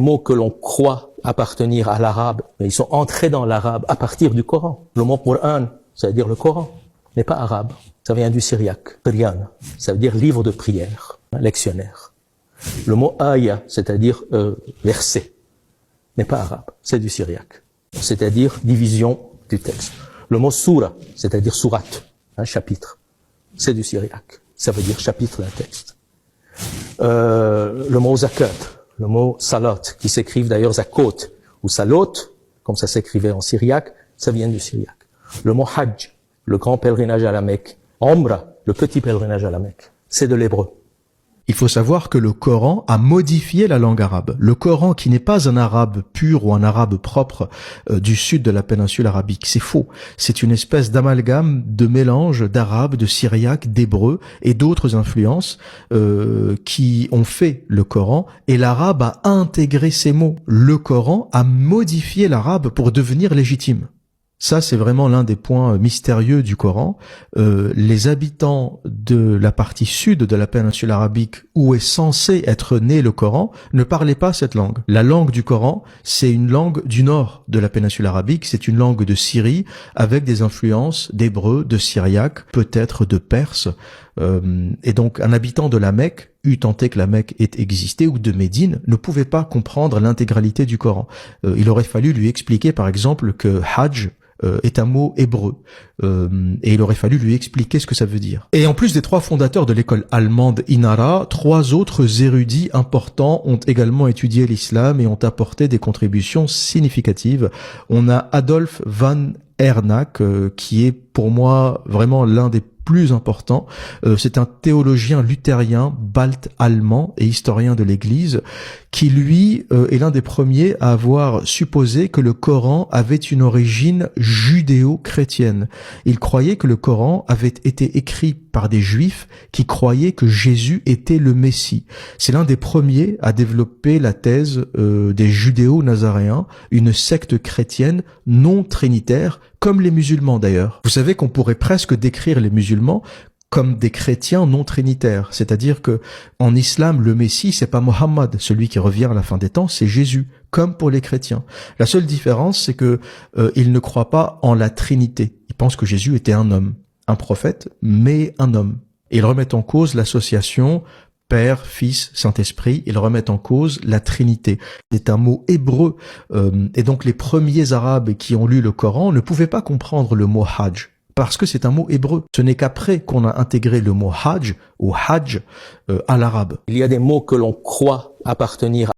mots que l'on croit appartenir à l'arabe, mais ils sont entrés dans l'arabe à partir du Coran. Le mot Qur'an, ça veut dire le Coran, n'est pas arabe. Ça vient du syriaque. Qur'an, ça veut dire livre de prière, lectionnaire. Le mot aya, c'est-à-dire verset, n'est pas arabe, c'est du syriaque. C'est-à-dire division du texte. Le mot soura, c'est-à-dire surat, chapitre, c'est du syriaque. Ça veut dire chapitre d'un texte. Le mot zakat, le mot salat, qui s'écrivent d'ailleurs zakot ou salot, comme ça s'écrivait en syriaque, ça vient du syriaque. Le mot hajj, le grand pèlerinage à la Mecque. Umrah, le petit pèlerinage à la Mecque, c'est de l'hébreu. Il faut savoir que le Coran a modifié la langue arabe. Le Coran, qui n'est pas un arabe pur ou un arabe propre du sud de la péninsule arabique, c'est faux. C'est une espèce d'amalgame, de mélange d'arabe, de syriaque, d'hébreu et d'autres influences qui ont fait le Coran. Et l'arabe a intégré ces mots. Le Coran a modifié l'arabe pour devenir légitime. Ça, c'est vraiment l'un des points mystérieux du Coran. Les habitants de la partie sud de la péninsule arabique, où est censé être né le Coran, ne parlaient pas cette langue. La langue du Coran, c'est une langue du nord de la péninsule arabique, c'est une langue de Syrie, avec des influences d'hébreu, de syriaque, peut-être de perse. Et donc, un habitant de la Mecque, eût tenté que la Mecque ait existé, ou de Médine, ne pouvait pas comprendre l'intégralité du Coran. Il aurait fallu lui expliquer, par exemple, que Hajj est un mot hébreu, et il aurait fallu lui expliquer ce que ça veut dire. Et en plus des trois fondateurs de l'école allemande Inara, trois autres érudits importants ont également étudié l'islam et ont apporté des contributions significatives. On a Adolf van Ernack, qui est pour moi vraiment l'un des plus important. C'est un théologien luthérien, balte allemand et historien de l'Église, qui lui est l'un des premiers à avoir supposé que le Coran avait une origine judéo-chrétienne. Il croyait que le Coran avait été écrit par des Juifs qui croyaient que Jésus était le Messie. C'est l'un des premiers à développer la thèse des judéo-nazaréens, une secte chrétienne non trinitaire, comme les musulmans d'ailleurs. Vous savez qu'on pourrait presque décrire les musulmans comme des chrétiens non trinitaires, c'est-à-dire que en islam, le Messie, c'est pas Mohammed, celui qui revient à la fin des temps, c'est Jésus, comme pour les chrétiens. La seule différence, c'est que ils ne croient pas en la Trinité. Ils pensent que Jésus était un homme, un prophète, mais un homme. Et ils remettent en cause l'association Père, Fils, Saint-Esprit, ils remettent en cause la Trinité. C'est un mot hébreu, et donc les premiers Arabes qui ont lu le Coran ne pouvaient pas comprendre le mot Hajj, parce que c'est un mot hébreu. Ce n'est qu'après qu'on a intégré le mot Hajj ou Hajj à l'arabe. Il y a des mots que l'on croit appartenir